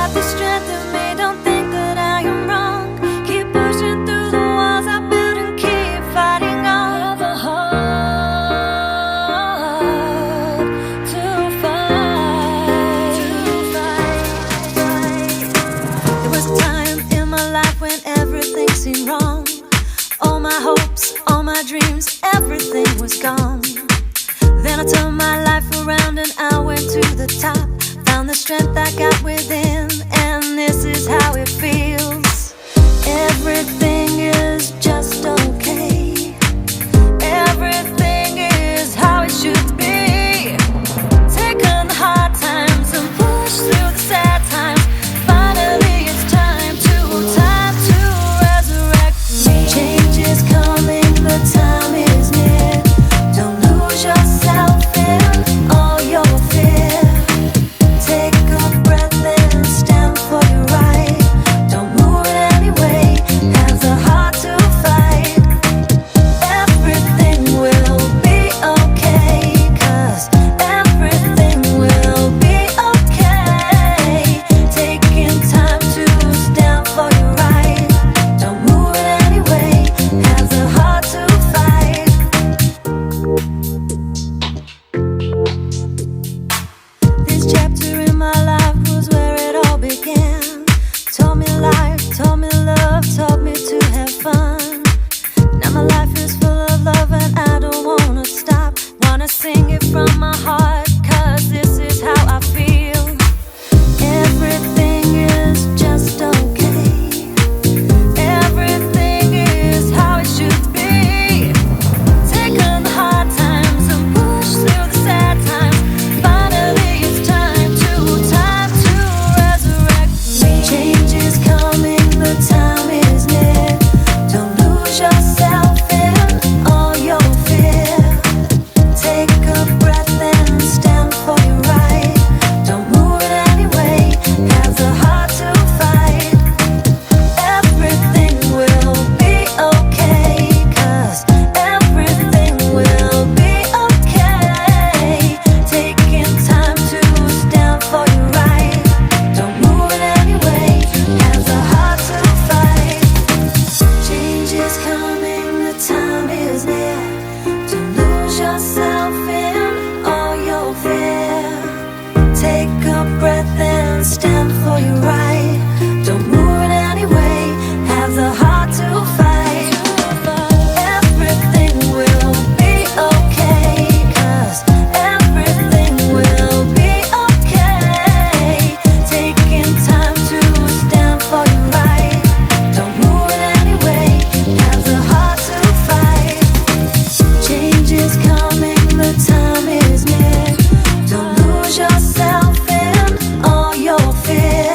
got the strength in me, don't think that I am wrong. Keep pushing through the walls I built and keep fighting on. Have a heart to fight. There was a time in my life when everything seemed wrong. All my hopes, all my dreams, everything was gone. Then I turned my life around and I went to the top. Found the strength I got within, and this is how it feels. Everything is just okay. Everything is how it should be. Taking the hard times and push through the sad times. Finally it's time to resurrect me. Change is coming, the time is near. Don't lose yourself in all your fear. Take a breath and stand for your right. Don't move anyway, have the heart to fight. Everything will be okay, 'cause everything will be okay. Taking time to stand for your right. Don't move anyway, have the heart to fight. This chapter in my life was where it all began. Taught me life, taught me love, taught me to have fun. Now my life is full of love and I don't wanna stop. Wanna sing it from my heart, 'cause this is how I feel. Everything is just okay. Everything is how it should be. Taking the hard times and push through the sad times. Finally it's time to resurrect me. Change is coming, the time is near. Don't lose yourself in all your fear. Take a breath and stand for your right. Don't move it anyway, have the heart to fight. Everything will be okay, 'cause everything will be okay. Taking time to stand for your right. Don't move it anyway, have the heart to fight. Change is coming, the time is near. Don't lose yourself in all your fear. Take a breath and stand for your right. Don't move it anyway, have the heart to fight. Everything will be okay, 'cause everything will be okay. Taking time to stand for your right. Don't move it anyway, have the heart to fight. Change is coming, the time is near. Don't lose yourself in all your fear.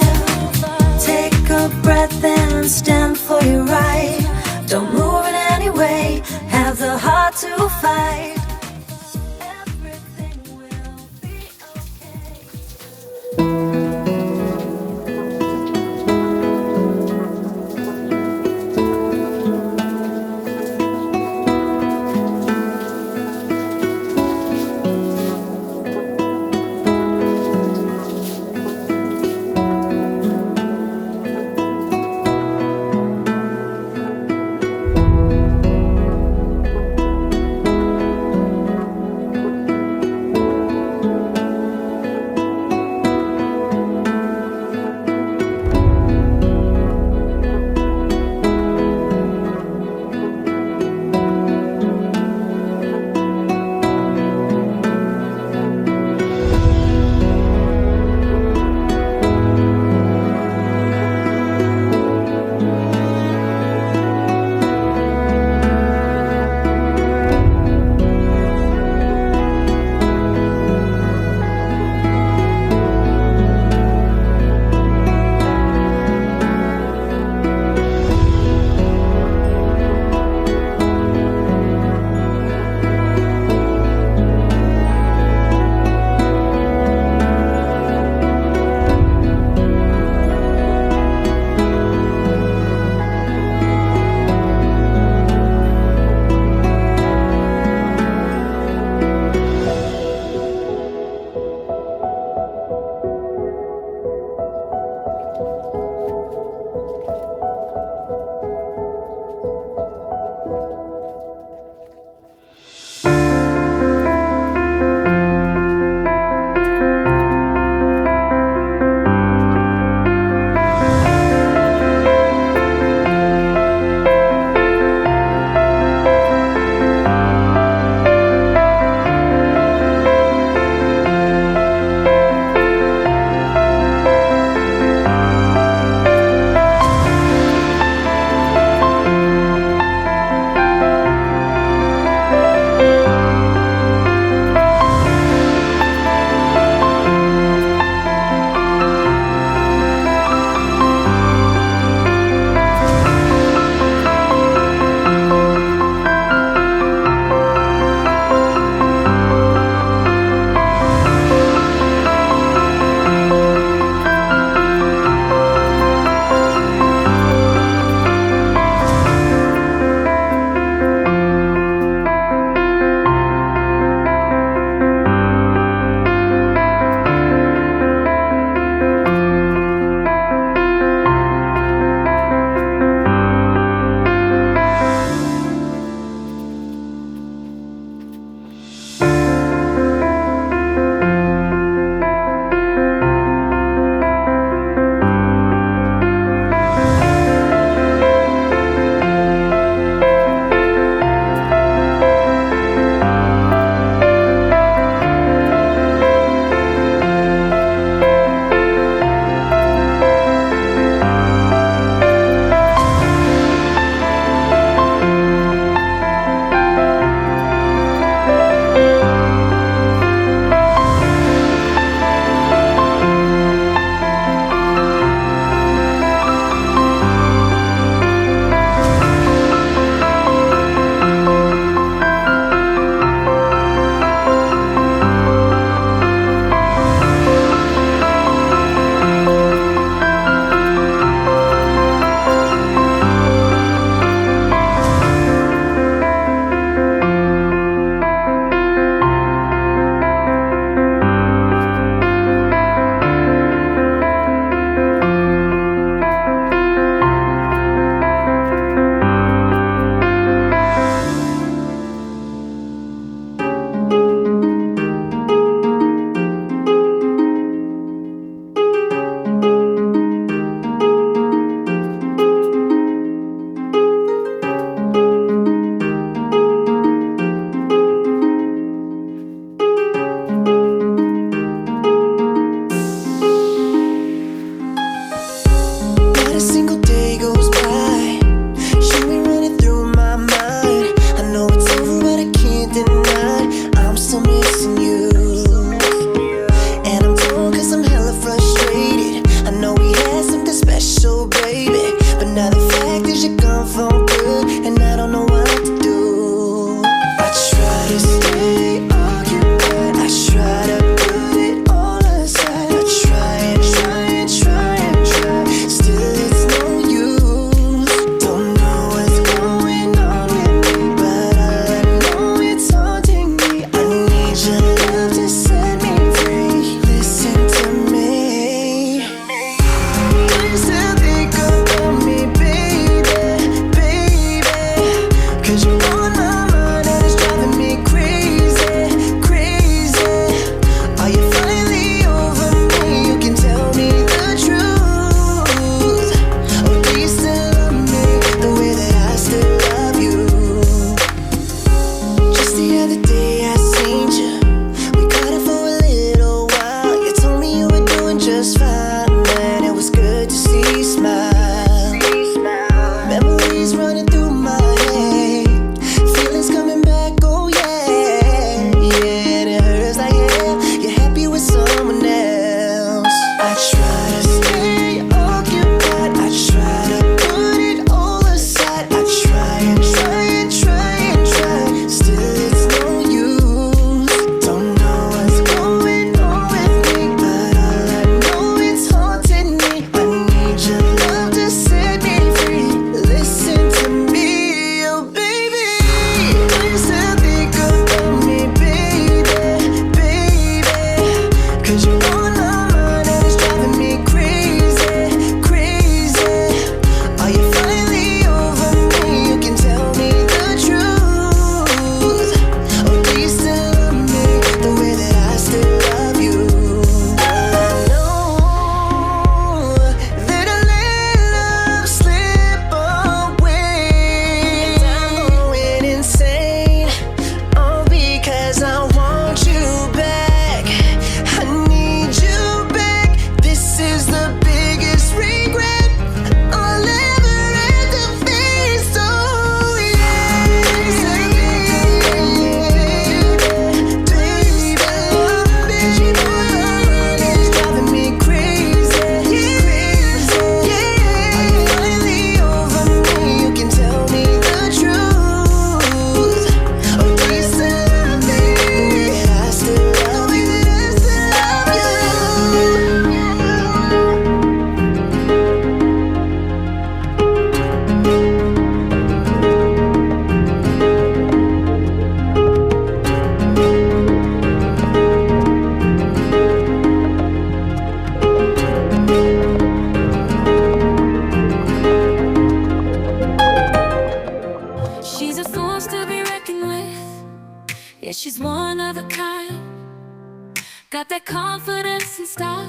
confidence and style.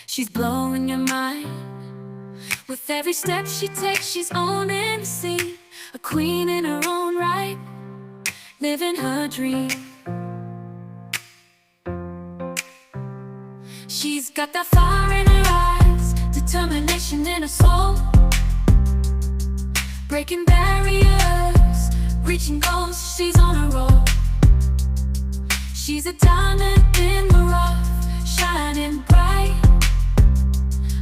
She's blowing your mind. With every step she takes, she's owning the scene. A queen in her own right, living her dream. She's got that fire in her eyes, determination in her soul. Breaking barriers, reaching goals, she's on a roll. She's a diamond in the rough, shining bright.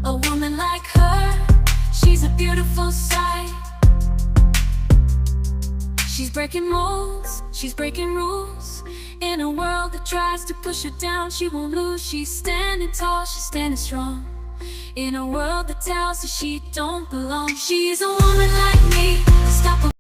A woman like her, she's a beautiful sight. She's breaking molds, she's breaking rules. In a world that tries to push her down, she won't lose. She's standing tall, she's standing strong. In a world that tells her she don't belong, she's a woman like me, unstoppable.